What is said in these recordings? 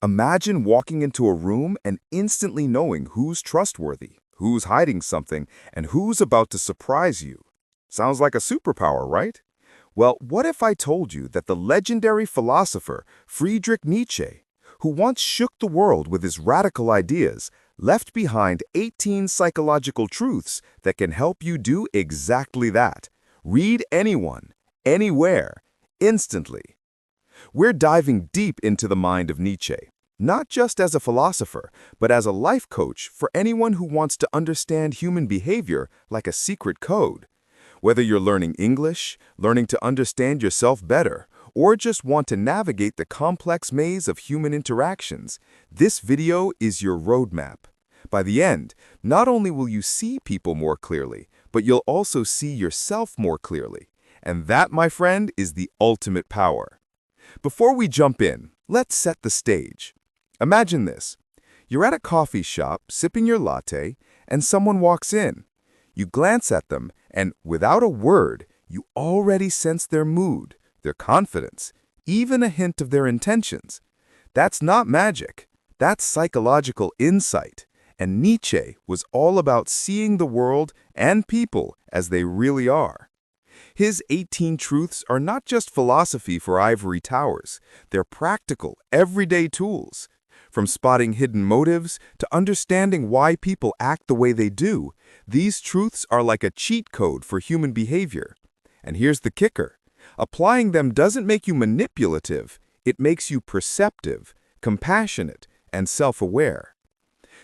Imagine walking into a room and instantly knowing who's trustworthy, who's hiding something, and who's about to surprise you. Sounds like a superpower, right? Well, what if I told you that the legendary philosopher Friedrich Nietzsche, who once shook the world with his radical ideas, left behind 18 psychological truths that can help you do exactly that? Read anyone, anywhere, instantly. We're diving deep into the mind of Nietzsche, not just as a philosopher, but as a life coach for anyone who wants to understand human behavior like a secret code. Whether you're learning English, learning to understand yourself better, or just want to navigate the complex maze of human interactions, this video is your roadmap. By the end, not only will you see people more clearly, but you'll also see yourself more clearly. And that, my friend, is the ultimate power. Before we jump in, let's set the stage. Imagine this. You're at a coffee shop, sipping your latte, and someone walks in. You glance at them, and without a word, you already sense their mood, their confidence, even a hint of their intentions. That's not magic. That's psychological insight. And Nietzsche was all about seeing the world and people as they really are. His 18 truths are not just philosophy for ivory towers. They're practical, everyday tools. From spotting hidden motives to understanding why people act the way they do, these truths are like a cheat code for human behavior. And here's the kicker. Applying them doesn't make you manipulative. It makes you perceptive, compassionate, and self-aware.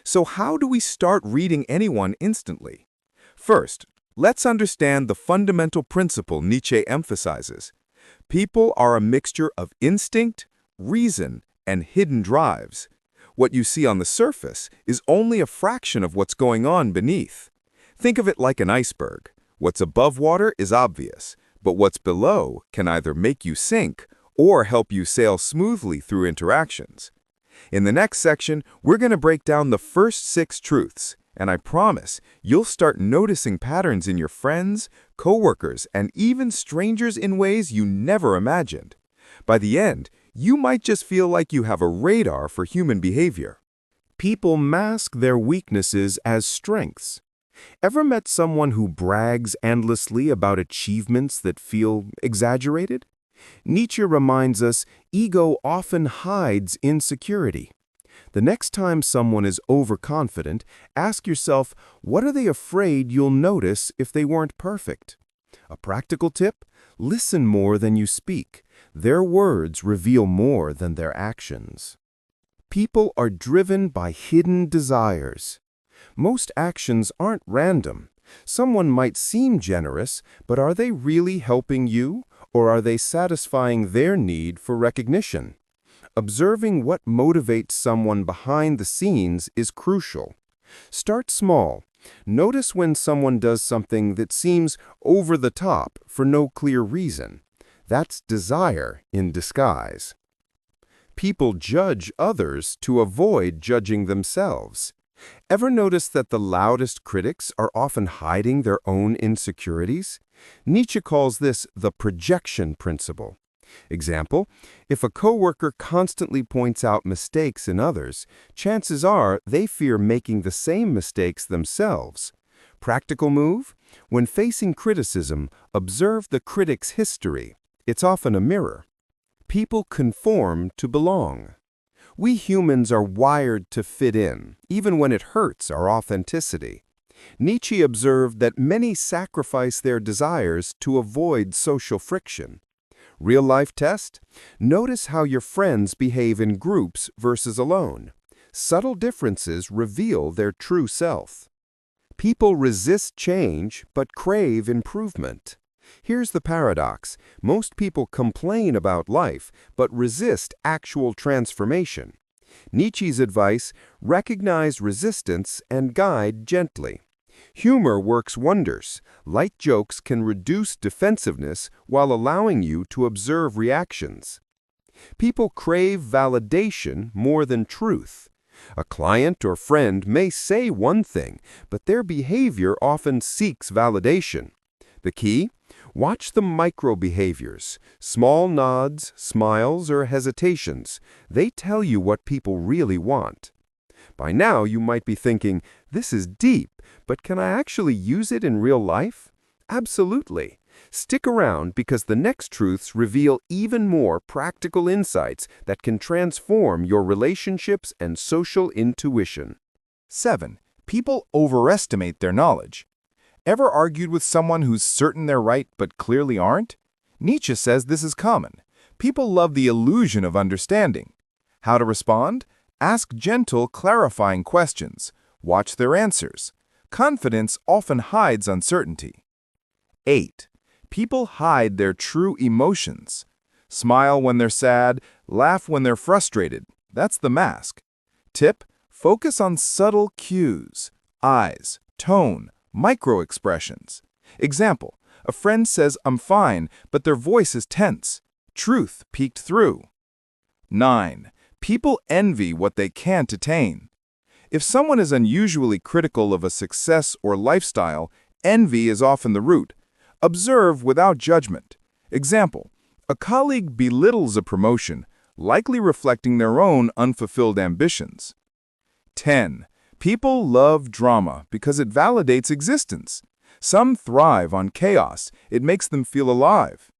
So how do we start reading anyone instantly? First, let's understand the fundamental principle Nietzsche emphasizes. People are a mixture of instinct, reason, and hidden drives. What you see on the surface is only a fraction of what's going on beneath. Think of it like an iceberg. What's above water is obvious, but what's below can either make you sink or help you sail smoothly through interactions. In the next section, we're going to break down the first 6 truths, and I promise you'll start noticing patterns in your friends, coworkers, and even strangers in ways you never imagined. By the end, you might just feel like you have a radar for human behavior. People mask their weaknesses as strengths. Ever met someone who brags endlessly about achievements that feel exaggerated? Nietzsche reminds us ego often hides insecurity. The next time someone is overconfident, ask yourself, what are they afraid you'll notice if they weren't perfect? A practical tip? Listen more than you speak. Their words reveal more than their actions. People are driven by hidden desires. Most actions aren't random. Someone might seem generous, but are they really helping you, or are they satisfying their need for recognition? Observing what motivates someone behind the scenes is crucial. Start small. Notice when someone does something that seems over the top for no clear reason. That's desire in disguise. People judge others to avoid judging themselves. Ever notice that the loudest critics are often hiding their own insecurities? Nietzsche calls this the projection principle. Example, if a coworker constantly points out mistakes in others, chances are they fear making the same mistakes themselves. Practical move? When facing criticism, observe the critic's history. It's often a mirror. People conform to belong. We humans are wired to fit in, even when it hurts our authenticity. Nietzsche observed that many sacrifice their desires to avoid social friction. Real-life test? Notice how your friends behave in groups versus alone. Subtle differences reveal their true self. People resist change but crave improvement. Here's the paradox. Most people complain about life but resist actual transformation. Nietzsche's advice: recognize resistance and guide gently. Humor works wonders. Light jokes can reduce defensiveness while allowing you to observe reactions. People crave validation more than truth. A client or friend may say one thing, but their behavior often seeks validation. The key? Watch the micro behaviors, small nods, smiles, or hesitations. They tell you what people really want. By now, you might be thinking, this is deep, but can I actually use it in real life? Absolutely. Stick around because the next truths reveal even more practical insights that can transform your relationships and social intuition. 7. People overestimate their knowledge. Ever argued with someone who's certain they're right but clearly aren't? Nietzsche says this is common. People love the illusion of understanding. How to respond? Ask gentle, clarifying questions. Watch their answers. Confidence often hides uncertainty. 8. People hide their true emotions. Smile when they're sad, laugh when they're frustrated. That's the mask. Tip: focus on subtle cues, eyes, tone, micro-expressions. Example: a friend says, "I'm fine," but their voice is tense. Truth peeked through. 9. People envy what they can't attain. If someone is unusually critical of a success or lifestyle, envy is often the root. Observe without judgment. Example: a colleague belittles a promotion, likely reflecting their own unfulfilled ambitions. 10. People love drama because it validates existence. Some thrive on chaos. It makes them feel alive.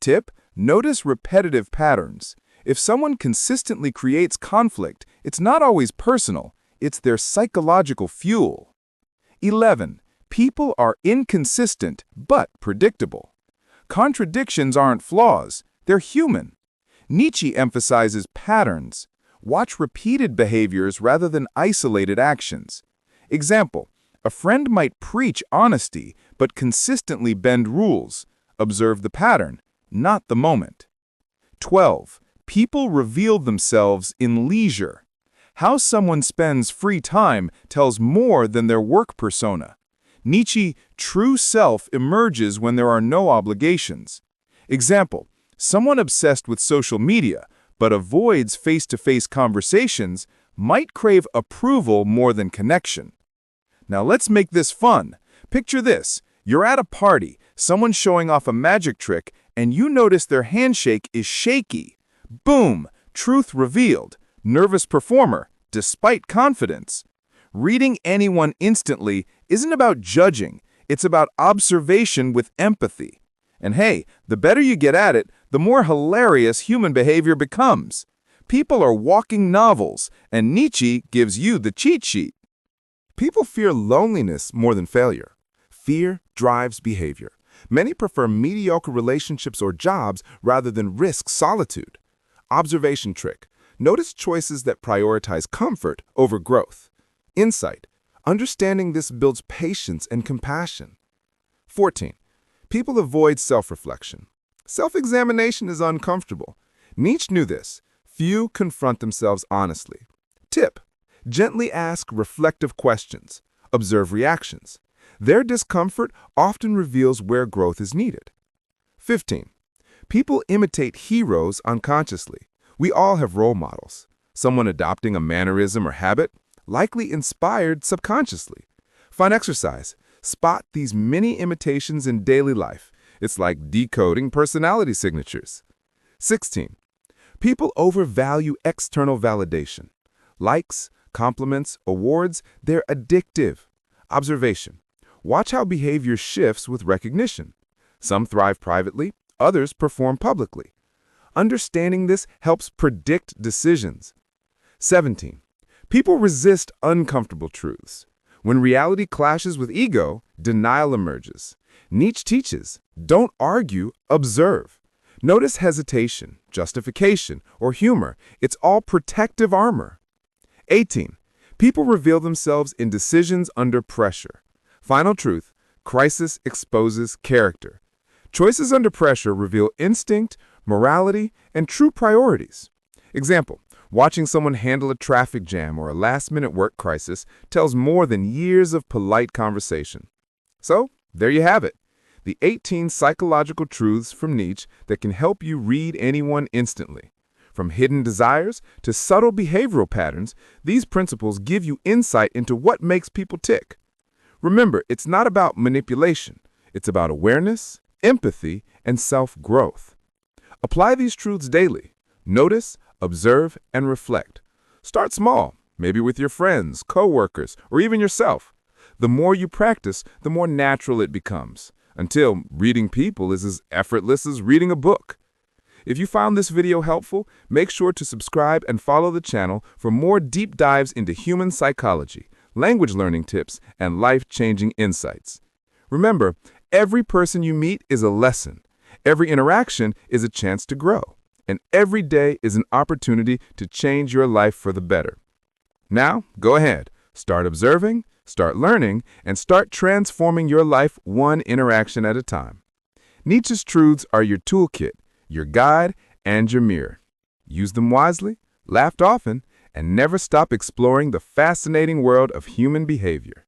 Tip: notice repetitive patterns. If someone consistently creates conflict, it's not always personal. It's their psychological fuel. 11. People are inconsistent but predictable. Contradictions aren't flaws. They're human. Nietzsche emphasizes patterns. Watch repeated behaviors rather than isolated actions. Example: a friend might preach honesty but consistently bend rules. Observe the pattern, not the moment. 12. People reveal themselves in leisure. How someone spends free time tells more than their work persona. Nietzsche: true self emerges when there are no obligations. Example: someone obsessed with social media but avoids face-to-face conversations might crave approval more than connection. Now let's make this fun. Picture this: you're at a party, someone's showing off a magic trick, and you notice their handshake is shaky. Boom! Truth revealed. Nervous performer, despite confidence. Reading anyone instantly isn't about judging. It's about observation with empathy. And hey, the better you get at it, the more hilarious human behavior becomes. People are walking novels, and Nietzsche gives you the cheat sheet. People fear loneliness more than failure. Fear drives behavior. Many prefer mediocre relationships or jobs rather than risk solitude. Observation trick: notice choices that prioritize comfort over growth. Insight: understanding this builds patience and compassion. 14. People avoid self-reflection. Self-examination is uncomfortable. Nietzsche knew this. Few confront themselves honestly. Tip: gently ask reflective questions. Observe reactions. Their discomfort often reveals where growth is needed. 15. People imitate heroes unconsciously. We all have role models. Someone adopting a mannerism or habit, likely inspired subconsciously. Fun exercise: spot these mini imitations in daily life. It's like decoding personality signatures. 16. People overvalue external validation. Likes, compliments, awards, they're addictive. Observation: watch how behavior shifts with recognition. Some thrive privately, others perform publicly. Understanding this helps predict decisions. 17. People resist uncomfortable truths. When reality clashes with ego, denial emerges. Nietzsche teaches, don't argue, observe. Notice hesitation, justification, or humor. It's all protective armor. 18. People reveal themselves in decisions under pressure. Final truth: crisis exposes character. Choices under pressure reveal instinct, morality, and true priorities. Example: watching someone handle a traffic jam or a last-minute work crisis tells more than years of polite conversation. So, there you have it. The 18 psychological truths from Nietzsche that can help you read anyone instantly. From hidden desires to subtle behavioral patterns, these principles give you insight into what makes people tick. Remember, it's not about manipulation. It's about awareness, empathy, and self-growth. Apply these truths daily. Notice, observe, and reflect. Start small, maybe with your friends, coworkers, or even yourself. The more you practice, the more natural it becomes, until reading people is as effortless as reading a book. If you found this video helpful, make sure to subscribe and follow the channel for more deep dives into human psychology, language learning tips, and life-changing insights. Remember, every person you meet is a lesson. Every interaction is a chance to grow. And every day is an opportunity to change your life for the better. Now, go ahead. Start observing, start learning, and start transforming your life one interaction at a time. Nietzsche's truths are your toolkit, your guide, and your mirror. Use them wisely, laugh often, and never stop exploring the fascinating world of human behavior.